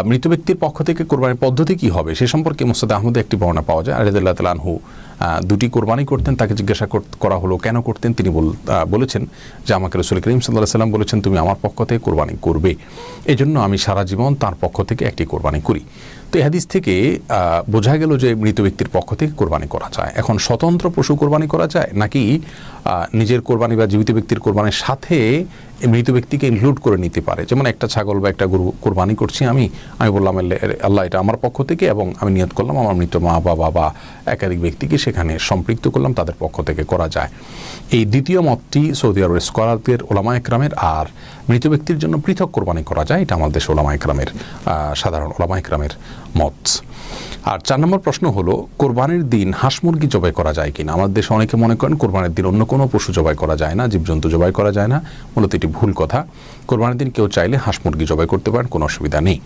মৃত ব্যক্তির পক্ষ থেকে কোরবানির পদ্ধতি কি হবে সে সম্পর্কে মুসনাদ আহমদে একটি বর্ণনা পাওয়া যায়। রাদিয়াল্লাহু তাআলা আনহু দুটি কোরবানি করতেন, তাকে জিজ্ঞাসা করা হলো কেন করতেন, তিনি বলেছেন যে আমাকে রাসূল করিম সাল্লাল্লাহু আলাইহি ওয়াসাল্লাম বলেছেন তুমি আমার পক্ষ থেকে কোরবানি করবে, এজন্য আমি সারা জীবন তার পক্ষ থেকে একটি কোরবানি করি। তো এই হাদিস থেকে বোঝা গেল যে মৃত ব্যক্তির পক্ষ থেকে কোরবানি করা যায়। এখন স্বতন্ত্র পশু কোরবানি করা যায় নাকি নিজের কোরবানি বা জীবিত ব্যক্তির কোরবানির সাথে মৃত ব্যক্তিকে ইনক্লুড করে নিতে পারে। যেমন একটা ছাগল বা একটা গরু কোরবানি করছি আমি বললাম আল্লাহ এটা আমার পক্ষ থেকে, এবং আমি নিয়ত করলাম আমার মৃত মা বাবা বা একাধিক ব্যক্তিকে সেখানে সম্পৃক্ত করলাম, তাদের পক্ষ থেকে করা যায়। এই দ্বিতীয় মতটি সৌদি আরবের স্কলারদের ওলামায়ে কেরামের, আর মৃত ব্যক্তির জন্য পৃথক কোরবানি করা যায় এটা আমাদের দেশে ওলামায়ে কেরামের সাধারণ ওলামায়ে কেরামের মত। আর 4 নম্বর প্রশ্ন হলো কোরবানির দিন হাঁস মুরগি জবাই করা যায় কিনা। আমাদের দেশে অনেকে মনে করেন কোরবানির দিন অন্য কোনো পশু জবাই করা যায় না, জীবজন্তু জবাই করা যায় না। মূলত এটি ভুল কথা। কোরবানির দিন কেউ চাইলে হাঁস মুরগি জবাই করতে পারেন, কোনো অসুবিধা নেই।